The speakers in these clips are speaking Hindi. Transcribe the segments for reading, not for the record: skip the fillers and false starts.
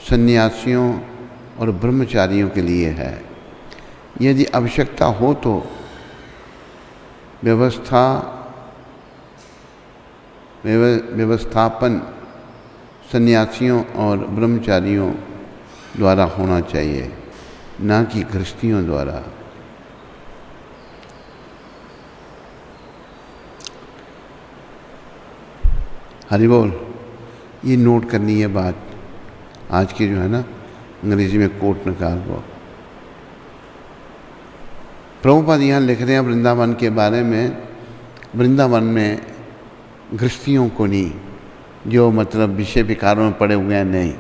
सन्यासियों और ब्रह्मचारियों के लिए है। यदि आवश्यकता हो तो व्यवस्थापन सन्यासियों और ब्रह्मचारियों द्वारा होना चाहिए, ना कि गृहस्थियों द्वारा। हरि बोल। ये नोट करनी है बात आज की, जो है ना, अंग्रेजी में कोट निकाल वो। प्रभुपाद यहाँ लिख रहे हैं वृंदावन के बारे में। वृंदावन में गृहस्थियों को नहीं, जो मतलब विषय विकारों में पड़े हुए हैं, नहीं,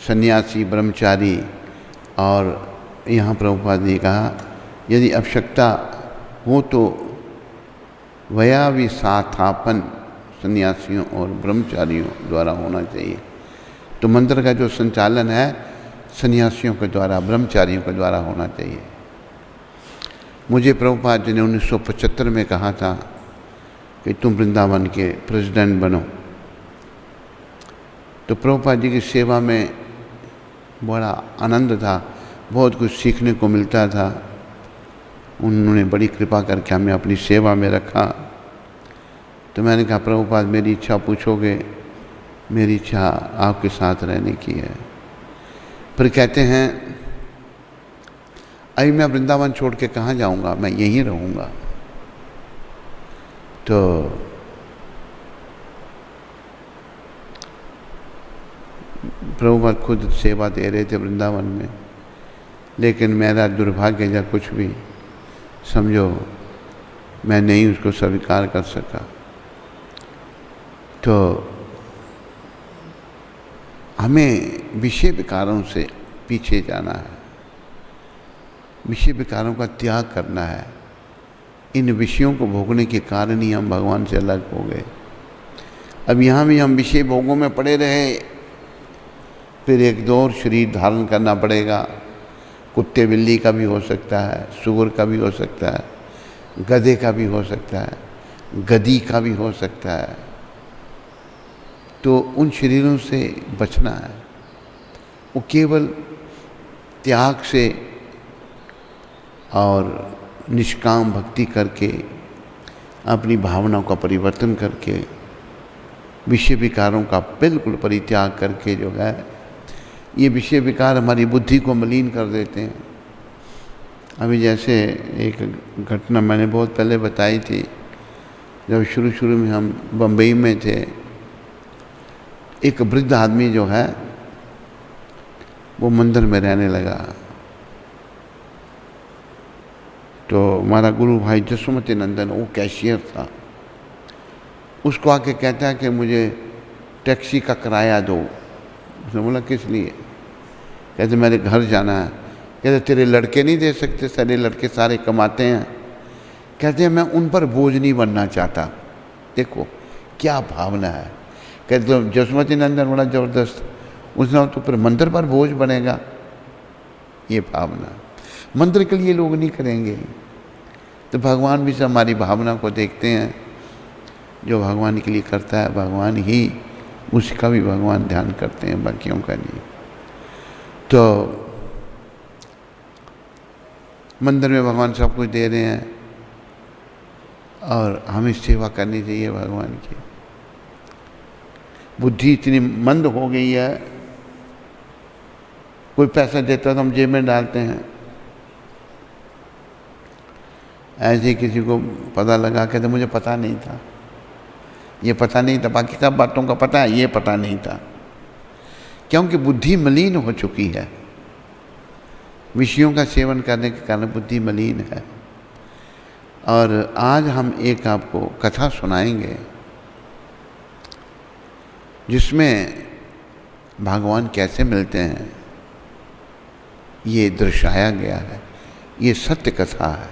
सन्यासी ब्रह्मचारी। और यहाँ प्रभुपाद ने कहा यदि आवश्यकता हो तो वयाविसाथापन सन्यासियों और ब्रह्मचारियों द्वारा होना चाहिए। तो मंदिर का जो संचालन है सन्यासियों के द्वारा, ब्रह्मचारियों के द्वारा होना चाहिए। मुझे प्रभुपाद जी ने 1975 में कहा था कि तुम वृंदावन के प्रेसिडेंट बनो। तो प्रभुपाद जी की सेवा में बड़ा आनंद था, बहुत कुछ सीखने को मिलता था। उन्होंने बड़ी कृपा करके हमें अपनी सेवा में रखा। तो मैंने कहा प्रभुपाद मेरी इच्छा पूछोगे, मेरी इच्छा आपके साथ रहने की है। फिर कहते हैं अभी मैं वृंदावन छोड़ के कहाँ जाऊँगा, मैं यहीं रहूँगा। तो प्रभुपाद खुद सेवा दे रहे थे वृंदावन में, लेकिन मेरा दुर्भाग्य या कुछ भी समझो, मैं नहीं उसको स्वीकार कर सका। तो हमें विषय विकारों से पीछे जाना है, विषय विकारों का त्याग करना है। इन विषयों को भोगने के कारण ही हम भगवान से अलग हो गए। अब यहाँ भी हम विषय भोगों में पड़े रहे, फिर एक दो और शरीर धारण करना पड़ेगा। कुत्ते बिल्ली का भी हो सकता है, सुअर का भी हो सकता है, गधे का भी हो सकता है, गधी का भी हो सकता है। तो उन शरीरों से बचना है। वो केवल त्याग से और निष्काम भक्ति करके, अपनी भावनाओं का परिवर्तन करके, विषय विकारों का बिल्कुल परित्याग करके जो है, ये विषय विकार हमारी बुद्धि को मलिन कर देते हैं। अभी जैसे एक घटना मैंने बहुत पहले बताई थी, जब शुरू शुरू में हम बम्बई में थे, एक वृद्ध आदमी जो है वो मंदिर में रहने लगा। तो हमारा गुरु भाई जसोमती नंदन, वो कैशियर था, उसको आके कहता है कि मुझे टैक्सी का किराया दो। उसने बोला किस लिए? कहते मेरे घर जाना है। कहते तेरे लड़के नहीं दे सकते? सारे लड़के सारे कमाते हैं। कहते हैं मैं उन पर बोझ नहीं बनना चाहता। देखो क्या भावना है। कहते तो जसोमती नंदन बड़ा ज़बरदस्त, उसने तो फिर मंदिर पर बोझ बनेगा। ये भावना मंदिर के लिए लोग नहीं करेंगे। तो भगवान भी सब हमारी भावना को देखते हैं। जो भगवान के लिए करता है भगवान ही उसका भी भगवान ध्यान करते हैं, बाकियों का नहीं। तो मंदिर में भगवान सब कुछ दे रहे हैं और हमें सेवा करनी चाहिए भगवान की। बुद्धि इतनी मंद हो गई है, कोई पैसा देता तो हम जेब में डालते हैं। ऐसे ही किसी को पता लगा, कहते मुझे पता नहीं था, ये पता नहीं था, बाकी सब बातों का पता है, ये पता नहीं था। क्योंकि बुद्धि मलिन हो चुकी है, विषयों का सेवन करने के कारण बुद्धि मलिन है। और आज हम एक आपको कथा सुनाएंगे जिसमें भगवान कैसे मिलते हैं ये दर्शाया गया है। ये सत्य कथा है।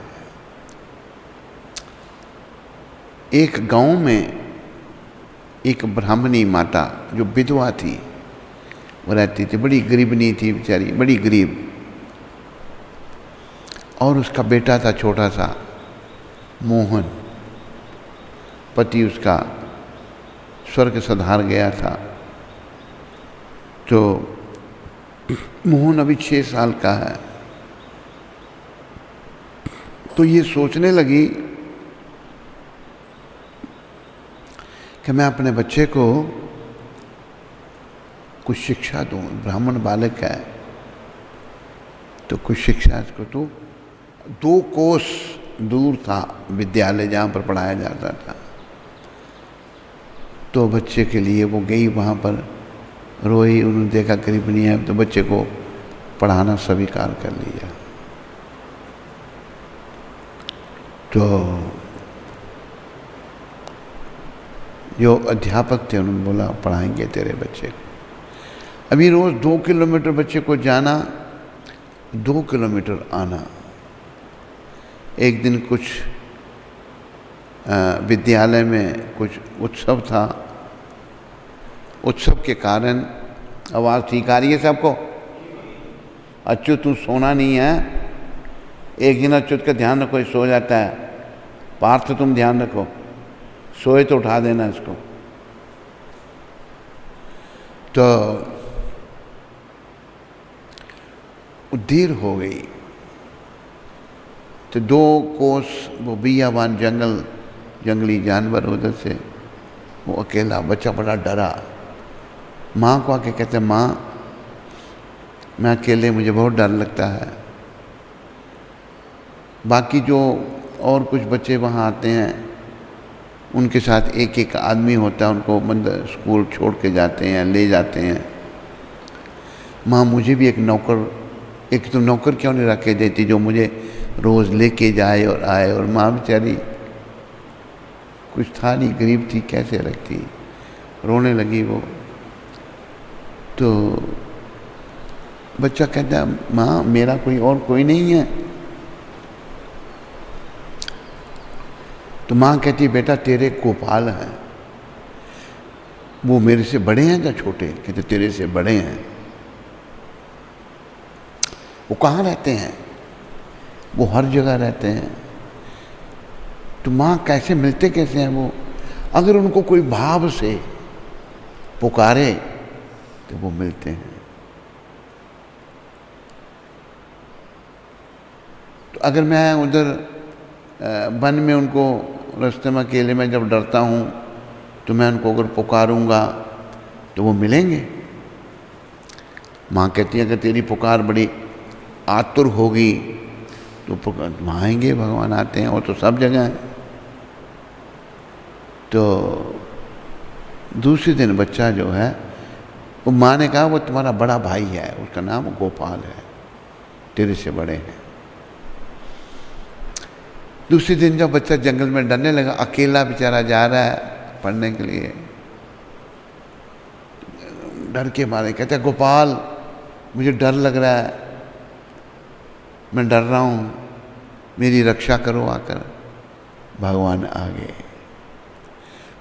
एक गांव में एक ब्राह्मणी माता जो विधवा थी, वो रहती थी, बड़ी गरीबनी थी बेचारी, बड़ी गरीब। और उसका बेटा था छोटा सा मोहन, पति उसका स्वर्ग सधार गया था। तो मोहन अभी 6 साल का है। तो ये सोचने लगी कि मैं अपने बच्चे को कुछ शिक्षा दूं। ब्राह्मण बालक है तो कुछ शिक्षा इसको। तो 2 कोस दूर था विद्यालय जहाँ पर पढ़ाया जाता था। तो बच्चे के लिए वो गई, वहाँ पर रोई। उन्होंने देखा गरीब नहीं है तो बच्चे को पढ़ाना स्वीकार कर लिया। तो जो अध्यापक थे उन्होंने बोला पढ़ाएंगे तेरे बच्चे को। अभी रोज़ 2 किलोमीटर बच्चे को जाना, 2 किलोमीटर आना। एक दिन कुछ विद्यालय में कुछ उत्सव था। उत्सव के कारण आवाज़ ठीक आ रही है सबको? अच्युत तू सोना नहीं है। एक दिन अच्युत का ध्यान रखो, सो जाता है। पार्थ तुम ध्यान रखो, सोए तो उठा देना इसको। तो देर हो गई। तो 2 कोस वो बियाबान जंगली जानवर उधर से, वो अकेला बच्चा बड़ा डरा। माँ को आके कहते माँ मैं अकेले, मुझे बहुत डर लगता है। बाकी जो और कुछ बच्चे वहाँ आते हैं उनके साथ एक एक आदमी होता है, उनको मंदिर स्कूल छोड़ के जाते हैं, ले जाते हैं। माँ मुझे भी एक तो नौकर क्यों नहीं रख के देती जो मुझे रोज़ लेके जाए और आए। और माँ बेचारी कुछ था नहीं, गरीब थी, कैसे रखती। रोने लगी वो। तो बच्चा कहता माँ मेरा कोई नहीं है। तो माँ कहती बेटा तेरे गोपाल हैं, वो मेरे से बड़े हैं या छोटे? कहते तेरे से बड़े हैं। वो कहाँ रहते हैं? वो हर जगह रहते हैं। तो माँ कैसे मिलते कैसे हैं वो? अगर उनको कोई भाव से पुकारे तो वो मिलते हैं। तो अगर मैं उधर वन में उनको रास्ते में अकेले में जब डरता हूँ तो मैं उनको अगर पुकारूंगा तो वो मिलेंगे। माँ कहती है अगर तेरी पुकार बड़ी आतुर होगी तो वहाँ आएंगे, भगवान आते हैं, वो तो सब जगह है। तो दूसरे दिन बच्चा जो है वो माँ ने कहा वो तुम्हारा बड़ा भाई है, उसका नाम गोपाल है, तेरे से बड़े हैं। दूसरे दिन जब बच्चा जंगल में डरने लगा, अकेला बेचारा जा रहा है पढ़ने के लिए, डर के मारे कहता है गोपाल मुझे डर लग रहा है, मैं डर रहा हूँ, मेरी रक्षा करो आकर। भगवान आ गए।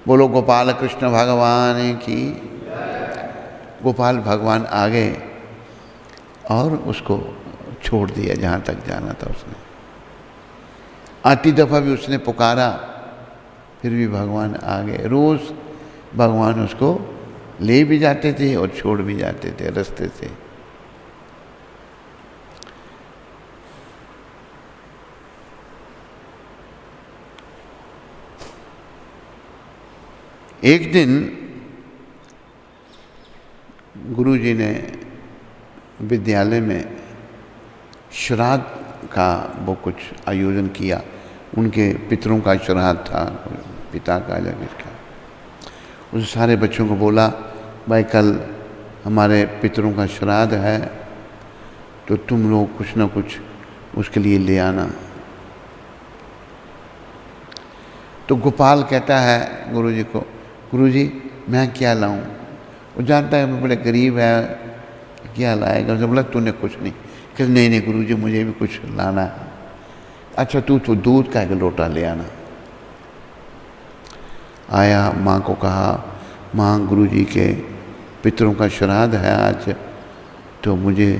बोलो गोपाल कृष्ण भगवान की। गोपाल भगवान आ गए और उसको छोड़ दिया जहाँ तक जाना था उसने। आती दफ़ा भी उसने पुकारा, फिर भी भगवान आ गए। रोज़ भगवान उसको ले भी जाते थे और छोड़ भी जाते थे रास्ते से। एक दिन गुरुजी ने विद्यालय में श्राद्ध का वो कुछ आयोजन किया। उनके पितरों का श्राद्ध था, पिता का या किसका। उस सारे बच्चों को बोला भाई कल हमारे पितरों का श्राद्ध है तो तुम लोग कुछ ना कुछ उसके लिए ले आना। तो गोपाल कहता है गुरुजी को, गुरुजी मैं क्या लाऊं? वो जानता है मैं बड़े गरीब है, क्या लाएगा? उसने बोला तूने कुछ नहीं। कहते नहीं नहीं गुरुजी मुझे भी कुछ लाना है। अच्छा तू तो दूध का एक लोटा ले आना। आया, माँ को कहा माँ गुरुजी के पितरों का श्राद्ध है आज तो मुझे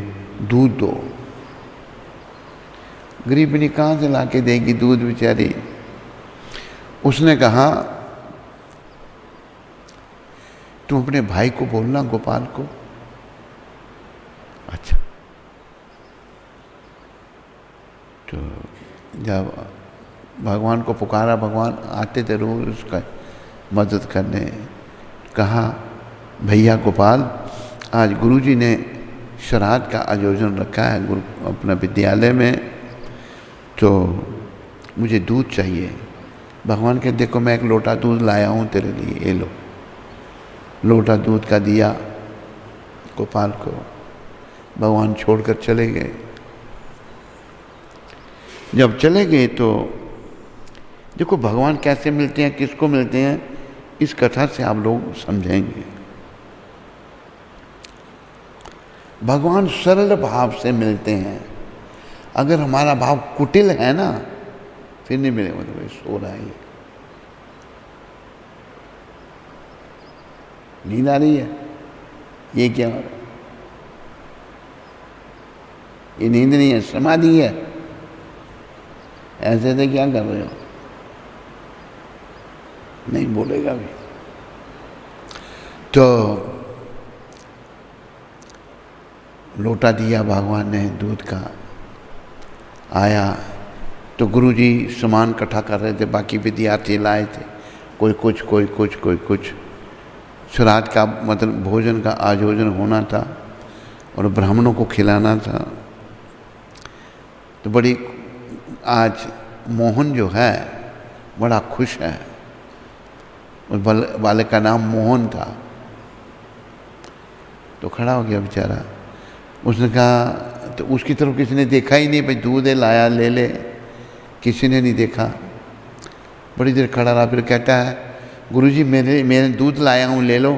दूध दो। गरीबनी कहाँ से ला के देगी दूध बेचारी। उसने कहा तुम अपने भाई को बोलना गोपाल को अच्छा, तो जब भगवान को पुकारा, भगवान आते थे रोज उसका मदद करने। कहा भैया गोपाल, आज गुरुजी ने श्राद्ध का आयोजन रखा है गुरु अपना विद्यालय में, तो मुझे दूध चाहिए। भगवान के देखो मैं एक लोटा दूध लाया हूँ तेरे लिए, ये लो। लोटा दूध का दिया गोपाल को, भगवान छोड़कर चले गए। जब चले गए तो देखो भगवान कैसे मिलते हैं, किसको मिलते हैं, इस कथा से आप लोग समझेंगे। भगवान सरल भाव से मिलते हैं। अगर हमारा भाव कुटिल है ना, फिर नहीं मिले। मतलब सो रहा है, नींद आ रही है, ये क्या हो रहा है? ये नींद नहीं है, समाधि है। ऐसे थे क्या कर रहे हो? नहीं बोलेगा भी। तो लोटा दिया भगवान ने दूध का। आया तो गुरुजी सामान इकट्ठा कर रहे थे, बाकी विद्यार्थी लाए थे, कोई कुछ कोई कुछ कोई कुछ। श्राद्ध का मतलब भोजन का आयोजन होना था और ब्राह्मणों को खिलाना था। तो बड़ी आज मोहन जो है बड़ा खुश है। उस बालक का नाम मोहन था। तो खड़ा हो गया बेचारा। उसने कहा, तो उसकी तरफ किसी ने देखा ही नहीं, भाई दूध है लाया ले ले, किसी ने नहीं देखा। बड़ी देर खड़ा रहा, फिर कहता है गुरुजी मैंने दूध लाया हूँ, ले लो।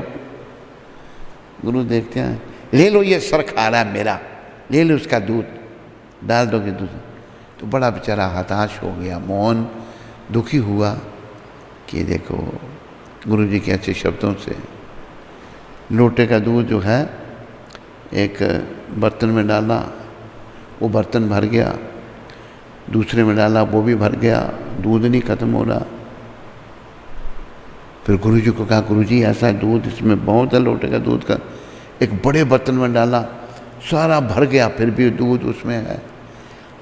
गुरु देखते हैं, ले लो, ये सर खा रहा है मेरा, ले लो उसका दूध, डाल दोगे दूध। तो बड़ा बेचारा हताश हो गया मोहन, दुखी हुआ कि देखो गुरुजी के अच्छे शब्दों से। लोटे का दूध जो है एक बर्तन में डाला, वो बर्तन भर गया। दूसरे में डाला, वो भी भर गया, दूध नहीं खत्म हो रहा। फिर गुरुजी को कहा, गुरुजी ऐसा दूध इसमें बहुत है, लोटे का दूध का। एक बड़े बर्तन में डाला, सारा भर गया, फिर भी दूध उसमें है।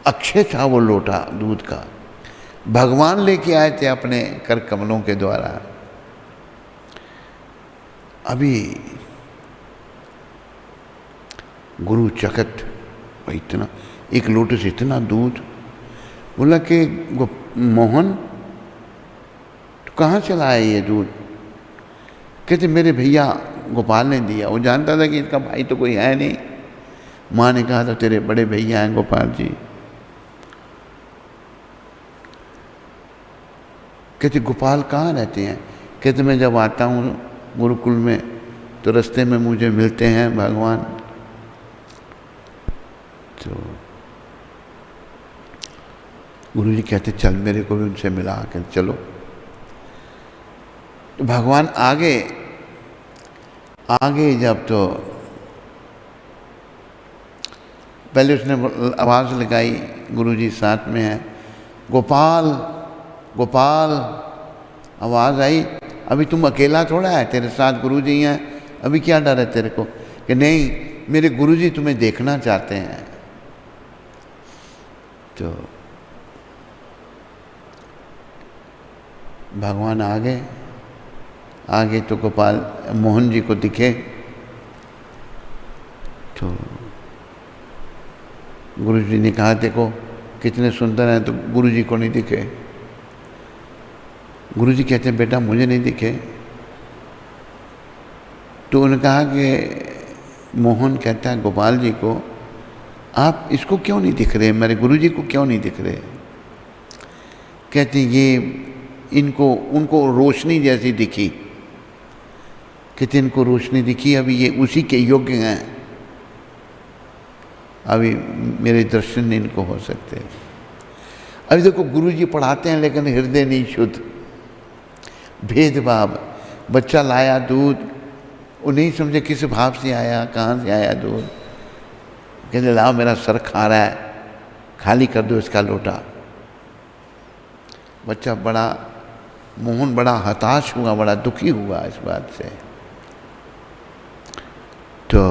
अक्षय था वो लोटा दूध का, भगवान लेके आए थे अपने कर कमलों के द्वारा। अभी गुरु चकत, इतना एक लोटे से इतना दूध। बोला कि मोहन तो कहाँ चला है ये दूध? कहते मेरे भैया गोपाल ने दिया। वो जानता था कि इसका भाई तो कोई है नहीं। माँ ने कहा था तेरे बड़े भैया हैं गोपाल जी। कहते गोपाल कहाँ रहते हैं? कहते मैं जब आता हूँ गुरुकुल में तो रास्ते में मुझे मिलते हैं भगवान। तो गुरुजी कहते चल मेरे को भी उनसे मिला कर चलो। तो भगवान आगे जब तो पहले उसने आवाज़ लगाई, गुरुजी साथ में है, गोपाल गोपाल। आवाज़ आई, अभी तुम अकेला थोड़ा है, तेरे साथ गुरुजी हैं, अभी क्या डर है तेरे को? कि नहीं मेरे गुरुजी तुम्हें देखना चाहते हैं। तो भगवान आगे तो गोपाल मोहन जी को दिखे। तो गुरुजी ने कहा देखो कितने सुंदर हैं, तो गुरुजी को नहीं दिखे। गुरुजी कहते हैं बेटा मुझे नहीं दिखे। तो उन्होंने कहा कि मोहन कहता है गोपाल जी को, आप इसको क्यों नहीं दिख रहे, मेरे गुरुजी को क्यों नहीं दिख रहे? कहते ये उनको रोशनी जैसी दिखी। कहते इनको रोशनी दिखी, अभी ये उसी के योग्य हैं, अभी मेरे दर्शन नहीं इनको हो सकते। अभी देखो गुरुजी पढ़ाते हैं लेकिन हृदय नहीं शुद्ध, भेदभाव। बच्चा लाया दूध, वो नहीं समझे किस भाव से आया, कहाँ से आया दूध। कहते लाओ मेरा सर खा रहा है, खाली कर दो इसका लोटा। बच्चा मोहन बड़ा हताश हुआ, बड़ा दुखी हुआ इस बात से। तो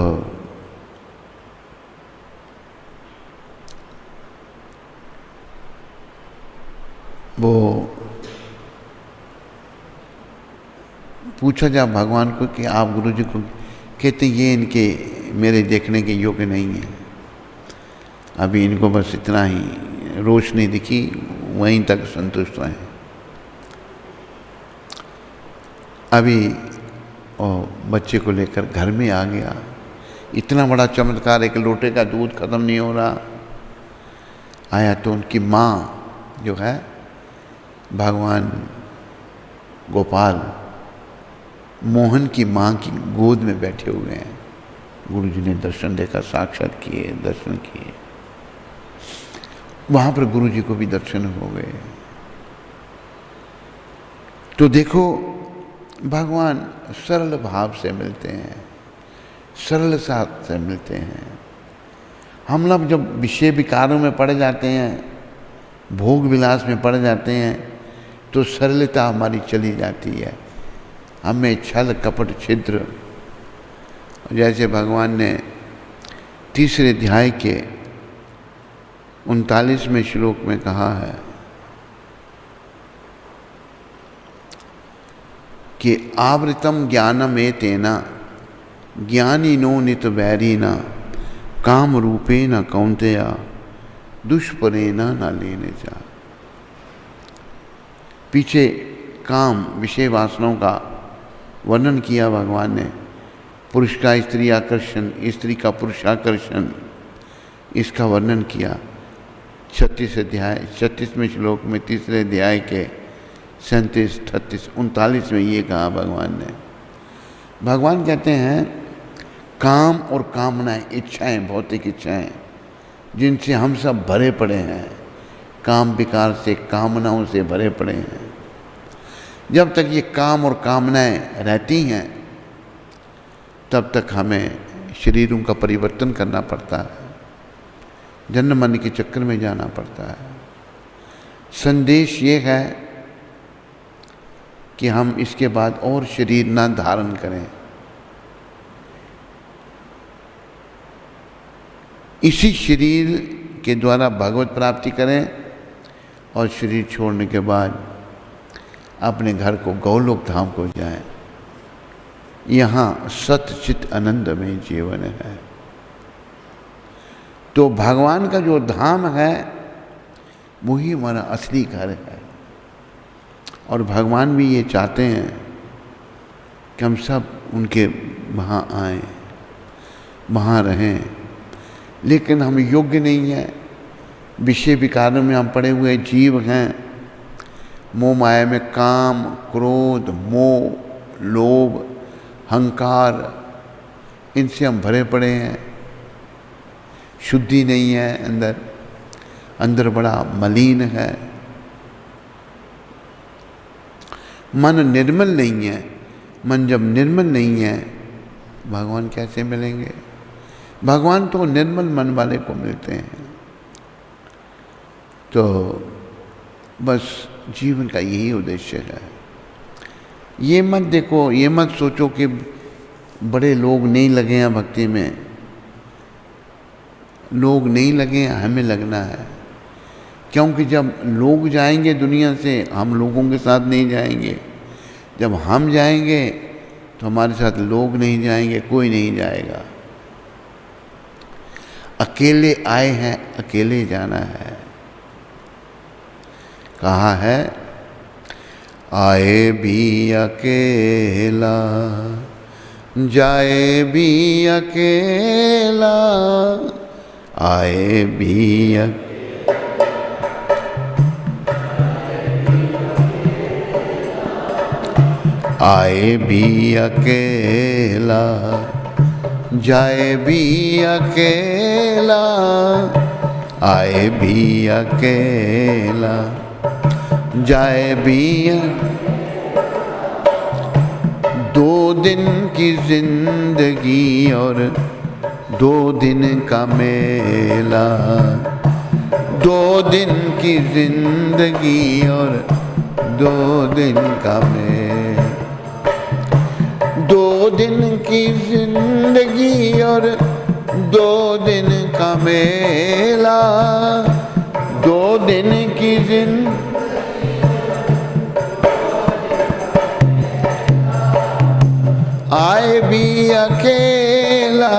वो पूछा जा भगवान को कि आप गुरु जी को, कहते ये इनके मेरे देखने के योग्य नहीं है, अभी इनको बस इतना ही रोशनी दिखी, वहीं तक संतुष्ट रहे। अभी और बच्चे को लेकर घर में आ गया। इतना बड़ा चमत्कार, एक लोटे का दूध खत्म नहीं हो रहा। आया तो उनकी माँ जो है भगवान गोपाल मोहन की माँ की गोद में बैठे हुए हैं। गुरु जी ने दर्शन देखा, साक्षात किए, दर्शन किए। वहाँ पर गुरु जी को भी दर्शन हो गए। तो देखो भगवान सरल भाव से मिलते हैं, सरल साथ से मिलते हैं। हम लोग जब विषय विकारों में पड़ जाते हैं, भोग विलास में पड़ जाते हैं, तो सरलता हमारी चली जाती है। हमें छल कपट छिद्र, जैसे भगवान ने तीसरे अध्याय के 39वें श्लोक में कहा है कि आवृतम ज्ञानम एतेन ज्ञानिनो नित वैरिना काम रूपेण कौन्तेय दुष्परेण न लेने जा। पीछे काम विषय वासनाओं का वर्णन किया भगवान ने, पुरुष का स्त्री आकर्षण, स्त्री का पुरुष आकर्षण, इसका वर्णन किया 36वें श्लोक में, तीसरे अध्याय के 37, 38, 39 में ये कहा भगवान ने। भगवान कहते हैं काम और कामनाएं, इच्छाएं, भौतिक इच्छाएं, जिनसे हम सब भरे पड़े हैं, काम विकार से, कामनाओं से भरे पड़े हैं। जब तक ये काम और कामनाएं रहती हैं तब तक हमें शरीरों का परिवर्तन करना पड़ता है, जन्म मरण के चक्कर में जाना पड़ता है। संदेश ये है कि हम इसके बाद और शरीर ना धारण करें, इसी शरीर के द्वारा भगवत प्राप्ति करें और शरीर छोड़ने के बाद अपने घर को गौलोक धाम को जाएं। यहाँ सतचित आनंद में जीवन है। तो भगवान का जो धाम है वही हमारा असली घर है। और भगवान भी ये चाहते हैं कि हम सब उनके वहाँ आएं, वहाँ रहें, लेकिन हम योग्य नहीं हैं। विषय विकारों में हम पड़े हुए जीव हैं। मोह माया में काम, क्रोध, मोह, लोभ, अहंकार, इनसे हम भरे पड़े हैं। शुद्धि नहीं है अंदर, अंदर बड़ा मलिन है। मन निर्मल नहीं है। मन जब निर्मल नहीं है, भगवान कैसे मिलेंगे? भगवान तो निर्मल मन वाले को मिलते हैं। तो बस जीवन का यही उद्देश्य है। ये मत देखो, ये मत सोचो कि बड़े लोग नहीं लगे हैं भक्ति में। लोग नहीं लगे हैं, हमें लगना है। क्योंकि जब लोग जाएंगे दुनिया से, हम लोगों के साथ नहीं जाएंगे। जब हम जाएंगे तो हमारे साथ लोग नहीं जाएंगे, कोई नहीं जाएगा। अकेले आए हैं, अकेले जाना है। कहा है आए भी अकेला, जाए भी अकेला, आए भी आए भी अकेला, जाए भी अकेला, आए भी अकेला, जाए भी। 2 दिन की जिंदगी और 2 दिन का मेला, 2 दिन की जिंदगी और 2 दिन का मेला, 2 दिन की जिंदगी और 2 दिन का मेला, 2 दिन की जिंदगी अकेला,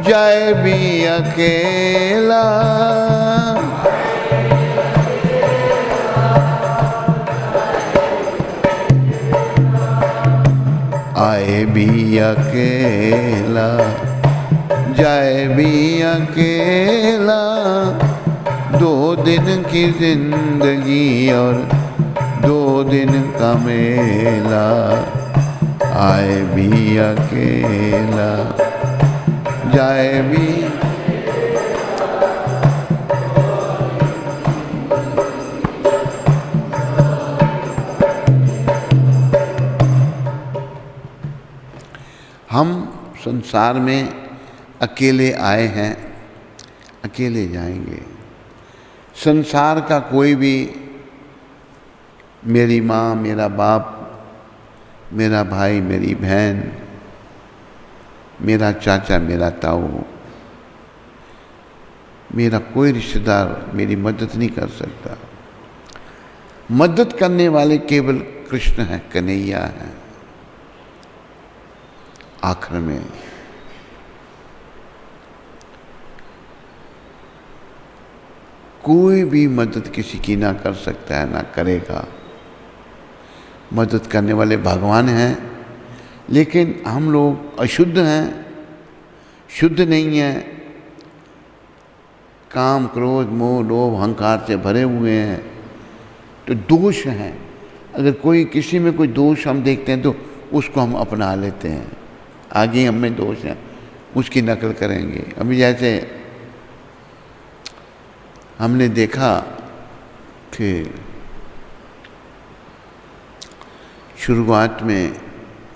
जाए भी अकेला। आए भी अकेला, जाए भी अकेला। 2 दिन की जिंदगी और 2 दिन का मेला। आए भी अकेला, जाए भी। हम संसार में अकेले आए हैं, अकेले जाएंगे। संसार का कोई भी, मेरी माँ, मेरा बाप, मेरा भाई, मेरी बहन, मेरा चाचा, मेरा ताऊ, मेरा कोई रिश्तेदार मेरी मदद नहीं कर सकता। मदद करने वाले केवल कृष्ण हैं, कन्हैया हैं। आखिर में कोई भी मदद किसी की ना कर सकता है, ना करेगा। मदद करने वाले भगवान हैं, लेकिन हम लोग अशुद्ध हैं, शुद्ध नहीं हैं। काम, क्रोध, मोह, लोभ, अहंकार से भरे हुए हैं, तो दोष हैं। अगर कोई किसी में कोई दोष हम देखते हैं तो उसको हम अपना लेते हैं। आगे हम में दोष हैं, उसकी नकल करेंगे। अभी जैसे हमने देखा कि शुरुआत में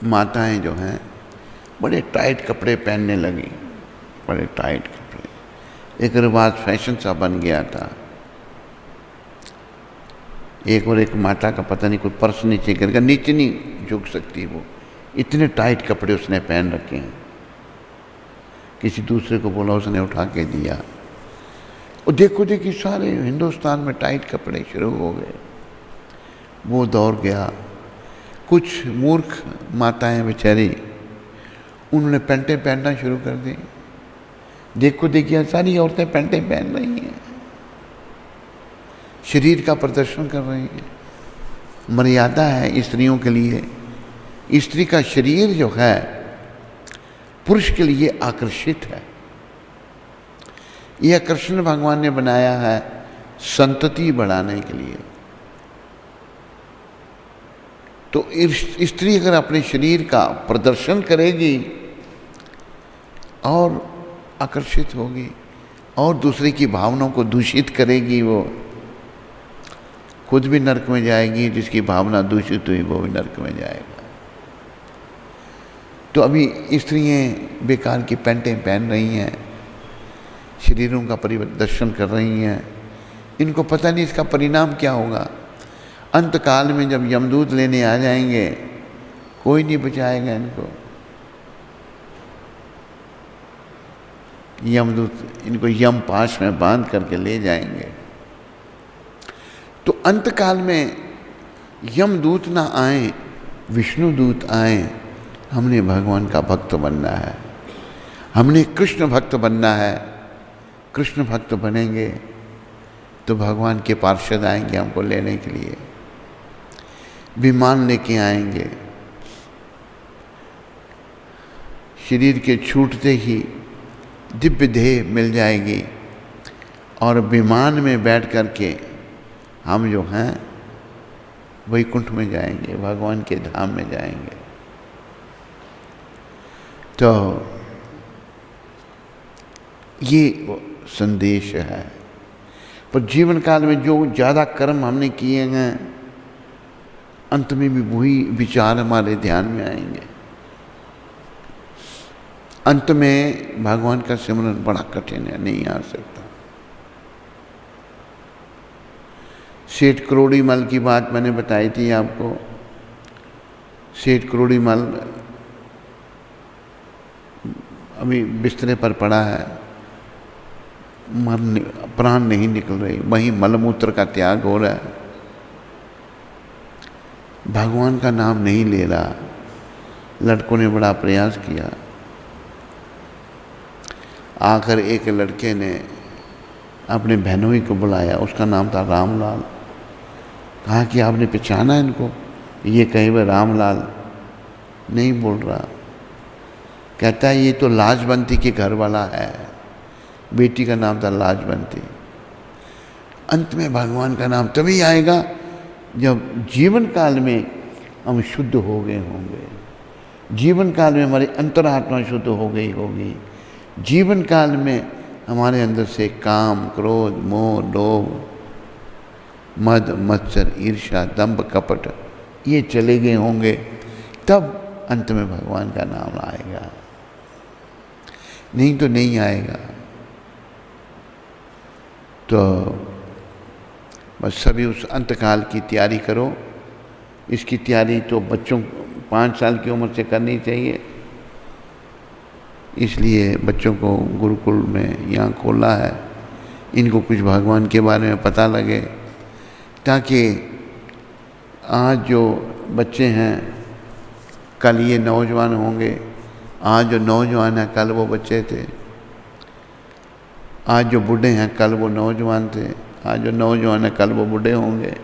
माताएं जो हैं बड़े टाइट कपड़े पहनने लगी, बड़े टाइट कपड़े। एक रिवाज, फैशन सा बन गया था। एक माता का पता नहीं कोई पर्स नीचे गिर गया, नीचे नहीं झुक सकती वो, इतने टाइट कपड़े उसने पहन रखे हैं। किसी दूसरे को बोला, उसने उठा के दिया। और देखो देखी सारे हिंदुस्तान में टाइट कपड़े शुरू हो गए। वो दौड़ गया। कुछ मूर्ख माताएं बेचारी, उन्होंने पैंटें पहनना शुरू कर दी। देखो देखिए सारी औरतें पैंटें पहन रही हैं, शरीर का प्रदर्शन कर रही हैं। मर्यादा है स्त्रियों के लिए। स्त्री का शरीर जो है पुरुष के लिए आकर्षित है। यह कृष्ण भगवान ने बनाया है संतति बढ़ाने के लिए। तो स्त्री अगर अपने शरीर का प्रदर्शन करेगी और आकर्षित होगी और दूसरे की भावनाओं को दूषित करेगी, वो खुद भी नरक में जाएगी, जिसकी भावना दूषित हुई वो भी नरक में जाएगा। तो अभी स्त्रियाँ बेकार की पैंटें पहन रही हैं, शरीरों का प्रदर्शन कर रही हैं। इनको पता नहीं इसका परिणाम क्या होगा। अंत काल में जब यमदूत लेने आ जाएंगे, कोई नहीं बचाएगा इनको। यमदूत इनको यम पाश में बांध करके ले जाएंगे। तो अंत काल में यमदूत ना आए, विष्णु दूत आए। हमने भगवान का भक्त बनना है, हमने कृष्ण भक्त बनना है। कृष्ण भक्त बनेंगे तो भगवान के पार्षद आएंगे हमको लेने के लिए, विमान लेके आएंगे। शरीर के छूटते ही दिव्य देह मिल जाएगी और विमान में बैठ करके हम जो हैं वैकुंठ में जाएंगे, भगवान के धाम में जाएंगे। तो ये संदेश है। पर जीवन काल में जो ज़्यादा कर्म हमने किए हैं, अंत में भी वही विचार हमारे ध्यान में आएंगे। अंत में भगवान का सिमरन बड़ा कठिन है, नहीं आ सकता। सेठ करोड़ीमल की बात मैंने बताई थी आपको। सेठ करोड़ीमल अभी बिस्तरे पर पड़ा है, प्राण नहीं निकल रही, वहीं मलमूत्र का त्याग हो रहा है, भगवान का नाम नहीं ले रहा। लड़कों ने बड़ा प्रयास किया। आकर एक लड़के ने अपने बहनोई को बुलाया, उसका नाम था रामलाल। कहा कि आपने पहचाना इनको? ये कहे वह रामलाल नहीं बोल रहा। कहता है ये तो लाजवंती के घर वाला है। बेटी का नाम था लाजवंती। अंत में भगवान का नाम तभी आएगा जब जीवन काल में हम शुद्ध हो गए होंगे, जीवन काल में हमारी अंतरात्मा शुद्ध हो गई होगी, जीवन काल में हमारे अंदर से काम, क्रोध, मोह, लोभ, मद, मत्सर, ईर्ष्या, दंभ, कपट ये चले गए होंगे, तब अंत में भगवान का नाम आएगा, नहीं तो नहीं आएगा। तो बस सभी उस अंतकाल की तैयारी करो। इसकी तैयारी तो बच्चों 5 साल की उम्र से करनी चाहिए। इसलिए बच्चों को गुरुकुल में यहाँ खोला है, इनको कुछ भगवान के बारे में पता लगे, ताकि आज जो बच्चे हैं कल ये नौजवान होंगे, आज जो नौजवान हैं कल वो बच्चे थे, आज जो बूढ़े हैं कल वो नौजवान थे, आज जो नौजवान हैं कल वो बूढ़े होंगे।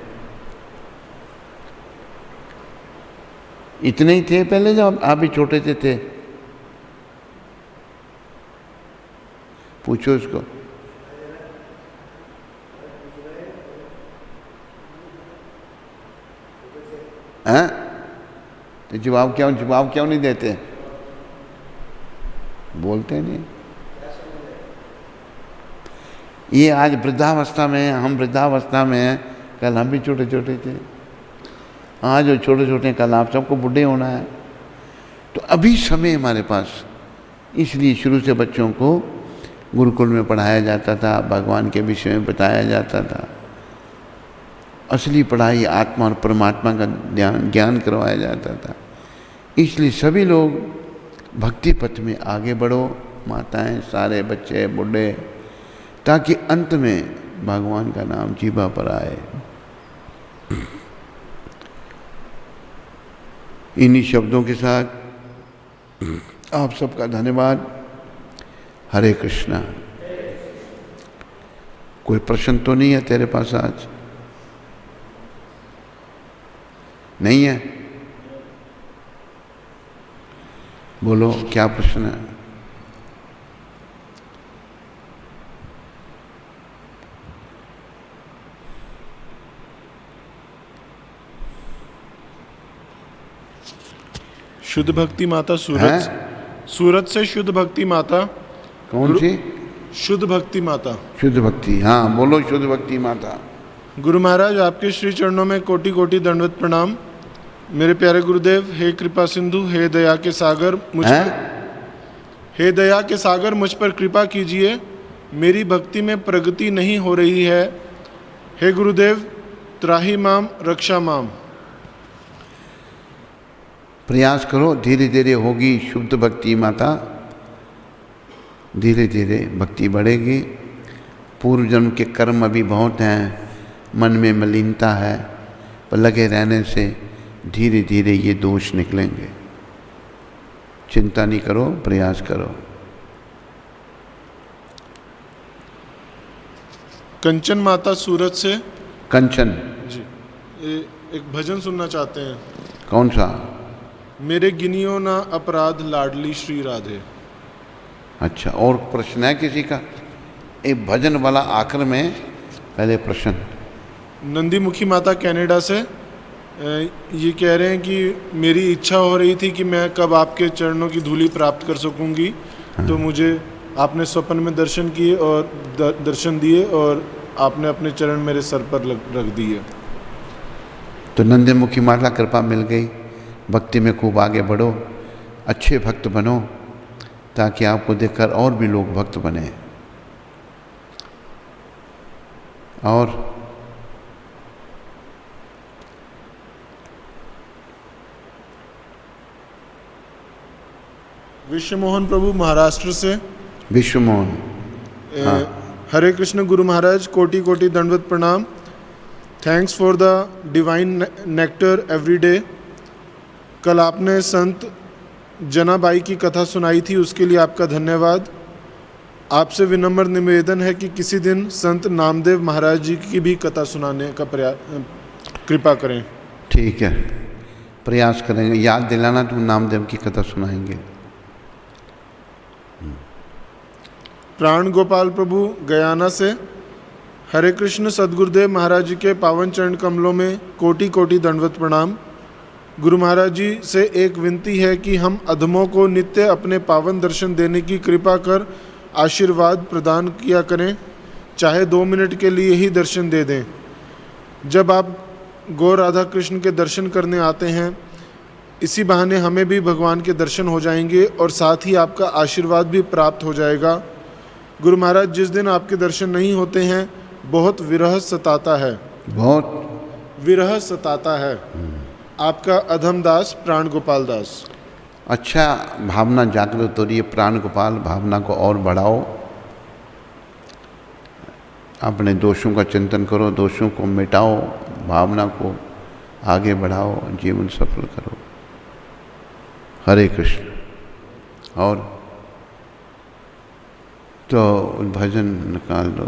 इतने ही थे पहले जब आप भी छोटे थे। पूछो उसको। हैं? तो जवाब क्यों नहीं देते? बोलते नहीं। ये आज वृद्धावस्था में हैं, हम वृद्धावस्था में हैं, कल हम भी छोटे छोटे थे। आज जो छोटे छोटे कल आप सबको बूढ़े होना है। तो अभी समय हमारे पास, इसलिए शुरू से बच्चों को गुरुकुल में पढ़ाया जाता था, भगवान के विषय में बताया जाता था। असली पढ़ाई आत्मा और परमात्मा का ज्ञान करवाया जाता था। इसलिए सभी लोग भक्ति पथ में आगे बढ़ो, माताएं, सारे बच्चे, बूढ़े, ताकि अंत में भगवान का नाम जीभा पर आए। इन्हीं शब्दों के साथ आप सबका धन्यवाद। हरे कृष्णा। कोई प्रश्न तो नहीं है तेरे पास आज? नहीं है? बोलो क्या प्रश्न है? शुद्ध भक्ति माता सूरत से शुद्ध भक्ति माता। कौन सी? शुद्ध भक्ति माता। शुद्ध भक्ति, हाँ बोलो शुद्ध भक्ति माता। गुरु महाराज आपके श्री चरणों में कोटि कोटि दंडवत प्रणाम। मेरे प्यारे गुरुदेव, हे कृपा सिंधु, हे दया के सागर मुझ पर कृपा कीजिए। मेरी भक्ति में प्रगति नहीं हो रही है। हे गुरुदेव, त्राही माम रक्षा माम। प्रयास करो, धीरे धीरे होगी शुद्ध भक्ति माता, धीरे धीरे भक्ति बढ़ेगी। पूर्व जन्म के कर्म अभी बहुत हैं, मन में मलिनता है, पर लगे रहने से धीरे धीरे ये दोष निकलेंगे। चिंता नहीं करो, प्रयास करो। कंचन माता सूरत से। कंचन जी, एक भजन सुनना चाहते हैं। कौन सा? मेरे गिनियो ना अपराध लाडली श्री राधे। अच्छा, और प्रश्न है किसी का? एक भजन वाला आखिर में, पहले प्रश्न। नंदी मुखी माता कनाडा से ये कह रहे हैं कि मेरी इच्छा हो रही थी कि मैं कब आपके चरणों की धूली प्राप्त कर सकूंगी। हाँ। तो मुझे आपने स्वप्न में दर्शन किए और दर्शन दिए और आपने अपने चरण मेरे सर पर रख दिए। तो नंदी मुखी माता कृपा मिल गई। भक्ति में खूब आगे बढ़ो, अच्छे भक्त बनो, ताकि आपको देखकर और भी लोग भक्त बने। और विश्व मोहन प्रभु महाराष्ट्र से। विश्व मोहन, हाँ। हरे कृष्ण गुरु महाराज, कोटि कोटि दंडवत प्रणाम। Thanks for the divine nectar every day. कल आपने संत जनाबाई की कथा सुनाई थी, उसके लिए आपका धन्यवाद। आपसे विनम्र निवेदन है कि किसी दिन संत नामदेव महाराज जी की भी कथा सुनाने का कृपा करें। ठीक है, प्रयास करेंगे। याद दिलाना, तुम नामदेव की कथा सुनाएंगे। प्राण गोपाल प्रभु गयाना से, हरे कृष्ण सद्गुरुदेव महाराज जी के पावन चरण कमलों में कोटि कोटि दंडवत प्रणाम। गुरु महाराज जी से एक विनती है कि हम अधमों को नित्य अपने पावन दर्शन देने की कृपा कर आशीर्वाद प्रदान किया करें, चाहे 2 मिनट के लिए ही दर्शन दे दें। जब आप गौ राधा कृष्ण के दर्शन करने आते हैं, इसी बहाने हमें भी भगवान के दर्शन हो जाएंगे और साथ ही आपका आशीर्वाद भी प्राप्त हो जाएगा। गुरु महाराज, जिस दिन आपके दर्शन नहीं होते हैं बहुत विरह सताता है, बहुत विरह सताता है। आपका अधम दास प्राण गोपाल दास। अच्छा, भावना जागृत हो रही है। प्राण गोपाल, भावना को और बढ़ाओ, अपने दोषों का चिंतन करो, दोषों को मिटाओ, भावना को आगे बढ़ाओ, जीवन सफल करो। हरे कृष्ण। और तो भजन निकाल दो।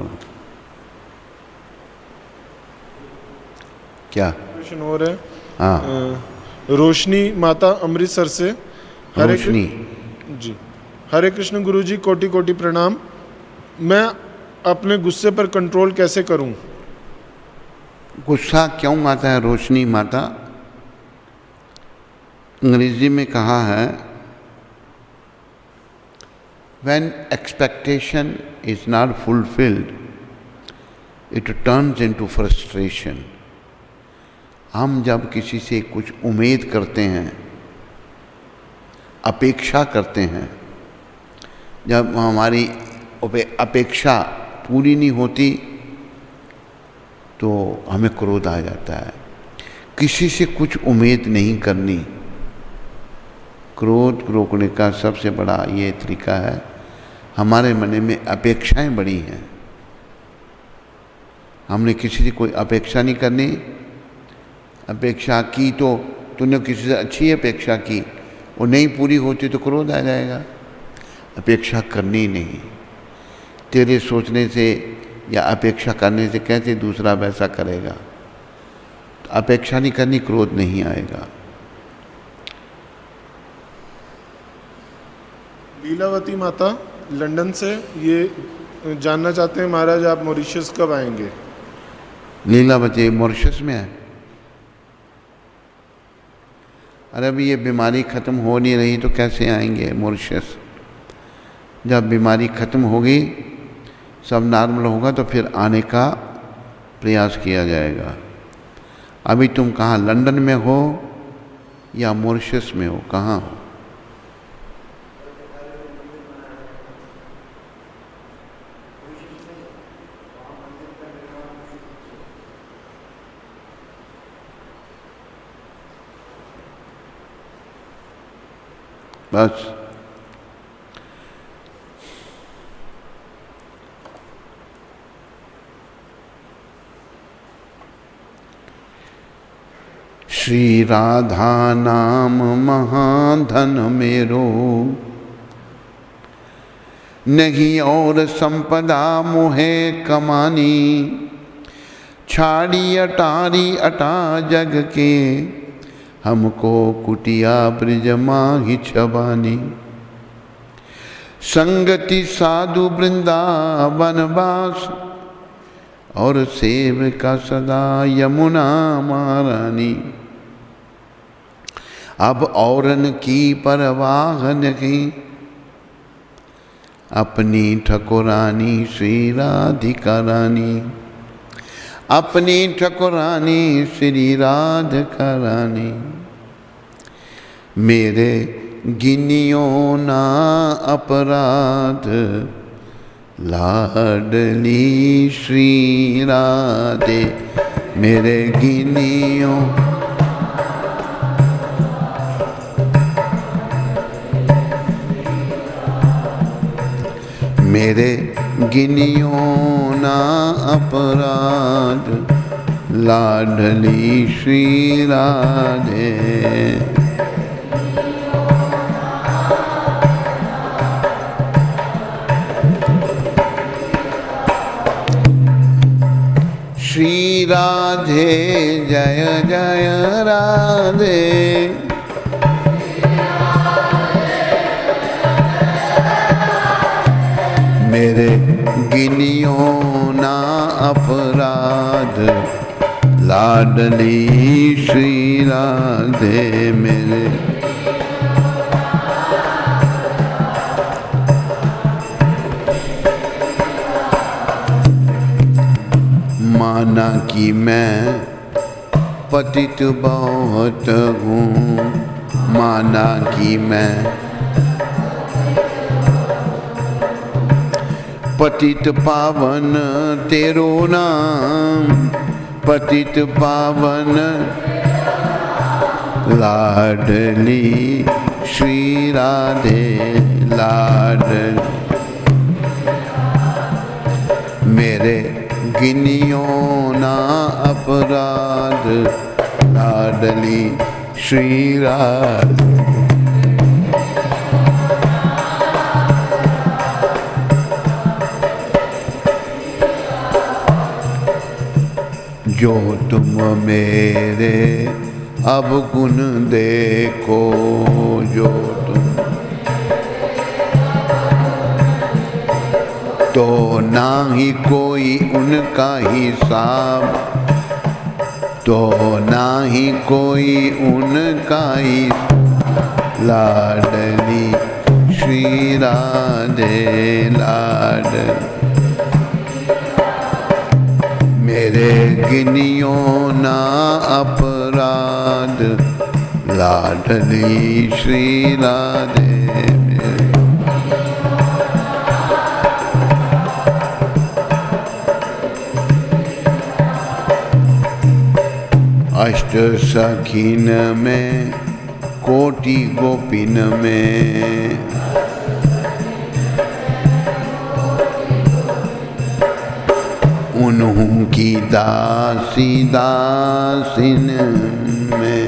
क्या प्रश्न हो रहे? हाँ, रोशनी माता अमृतसर से। रोशनी जी, हरे कृष्ण गुरु जी, कोटि कोटि प्रणाम। मैं अपने गुस्से पर कंट्रोल कैसे करूं? गुस्सा क्यों आता है रोशनी माता? अंग्रेजी में कहा है, when expectation is not fulfilled, it turns into frustration. हम जब किसी से कुछ उम्मीद करते हैं, अपेक्षा करते हैं, जब हमारी अपेक्षा पूरी नहीं होती तो हमें क्रोध आ जाता है। किसी से कुछ उम्मीद नहीं करनी। क्रोध रोकने का सबसे बड़ा ये तरीका है, हमारे मन में अपेक्षाएं बड़ी हैं। हमने किसी से कोई अपेक्षा नहीं करनी। अपेक्षा की तो तूने किसी से अच्छी अपेक्षा की, वो नहीं पूरी होती तो क्रोध आ जाएगा। अपेक्षा करनी नहीं। तेरे सोचने से या अपेक्षा करने से कैसे दूसरा वैसा करेगा? तो अपेक्षा नहीं करनी, क्रोध नहीं आएगा। लीलावती माता लंदन से ये जानना चाहते हैं, महाराज आप मॉरिशस कब आएंगे? लीलावती मॉरिशस में है। अरे अभी ये बीमारी ख़त्म हो नहीं रही तो कैसे आएंगे मॉरिशस? जब बीमारी ख़त्म होगी, सब नॉर्मल होगा तो फिर आने का प्रयास किया जाएगा। अभी तुम कहाँ, लंदन में हो या मॉरिशस में हो, कहाँ हो? बस श्री राधा नाम महाधन मेरो, नहीं और संपदा मोहे कमानी। छाड़ी अटारी अटा जग के, हमको कुटिया ब्रज माही छबानी। संगति साधु वृंदावन वास, और सेव का सदा यमुना महारानी। अब औरन की परवाह नहीं, अपनी ठकुरानी श्री राधिका रानी। अपनी ठकुरानी श्री राधिका रानी। मेरे गिनियो ना अपराध, लाडली श्री राधे। मेरे गिनियो मेरे गिनियो ना अपराध, लाडली श्री राधे। श्री राधे जय जय राधे। मेरे गिनियो ना अपराध लाडली श्री राधे मेरे। माना कि मैं पतित बहुत हूँ, माना कि मैं पतित पावन तेरो नाम, पतित पावन लाडली श्री राधे लाडली। मेरे गिनियो ना अपराध लाडली श्री राधे। जो तुम मेरे अब गुण देखो, जो तुम तो ना ही कोई उनका हिसाब, तो ना ही कोई उनका ही। लाडली श्री राधे लाडली। मेरे गिनियो ना अपराध लाडली श्री राधे। अष्ट सखीन में कोटि गोपिन में, उन्हों की दासी दासिन में,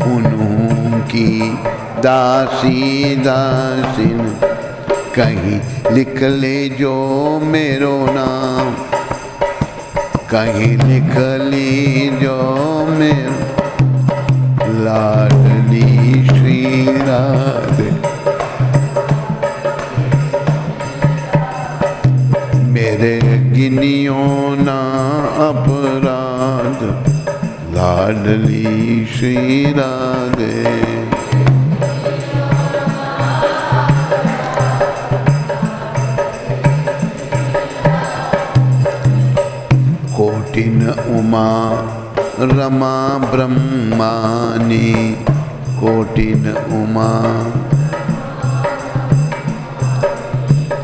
उन्हों की दासी दासिन। कहीं लिख ले जो मेरो नाम, कहीं लिख ली जो मेरो लाडली श्री राधे। मेरे गिनियो ना अपराध लाडली श्री राधे। कोटिन उमा रमा ब्रह्मानी, कोटिन उमा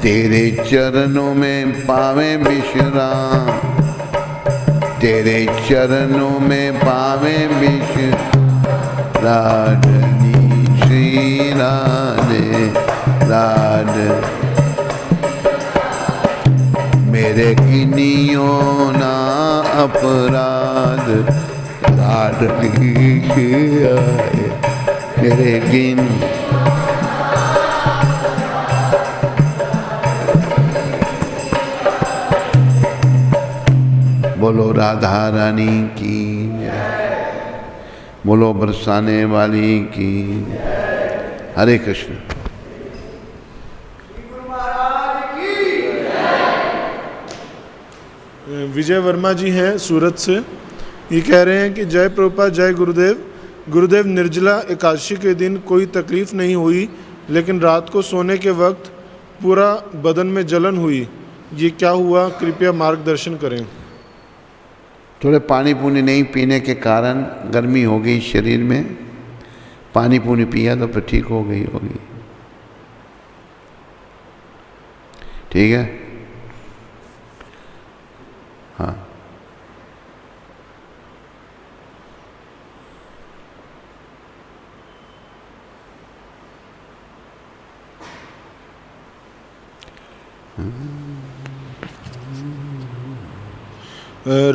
तेरे चरणों में पावे विश्राम, तेरे चरणों में पावे विश्राम। लाडली श्री राधे लाडली। मेरे गिनियो ना अपराध लाडली श्री राधे। मेरे गिन बोलो राधा रानी की जय, बोलो बरसाने वाली की जय। हरे कृष्ण। विजय वर्मा जी हैं सूरत से। ये कह रहे हैं कि जय प्रभुपाद जय गुरुदेव। गुरुदेव निर्जला एकादशी के दिन कोई तकलीफ नहीं हुई, लेकिन रात को सोने के वक्त पूरा बदन में जलन हुई। ये क्या हुआ, कृपया मार्गदर्शन करें। थोड़े पानी पूनी नहीं पीने के कारण गर्मी हो गई शरीर में, पानी पूनी पिया तो फिर ठीक हो गई होगी। ठीक है, हाँ।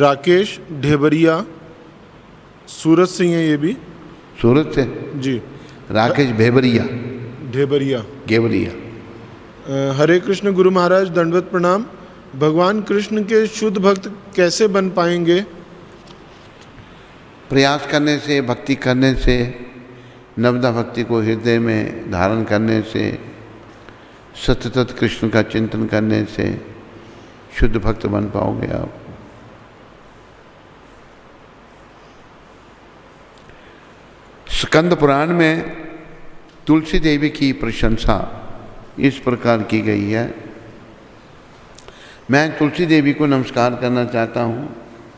राकेश ढेबरिया सूरत से ही हैं, ये भी सूरत से जी। राकेश भेबरिया ढेबरिया गेवरिया। हरे कृष्ण गुरु महाराज, दंडवत प्रणाम। भगवान कृष्ण के शुद्ध भक्त कैसे बन पाएंगे? प्रयास करने से, भक्ति करने से, नवदा भक्ति को हृदय में धारण करने से, सतत कृष्ण का चिंतन करने से शुद्ध भक्त बन पाओगे आप। स्कंद पुराण में तुलसी देवी की प्रशंसा इस प्रकार की गई है। मैं तुलसी देवी को नमस्कार करना चाहता हूँ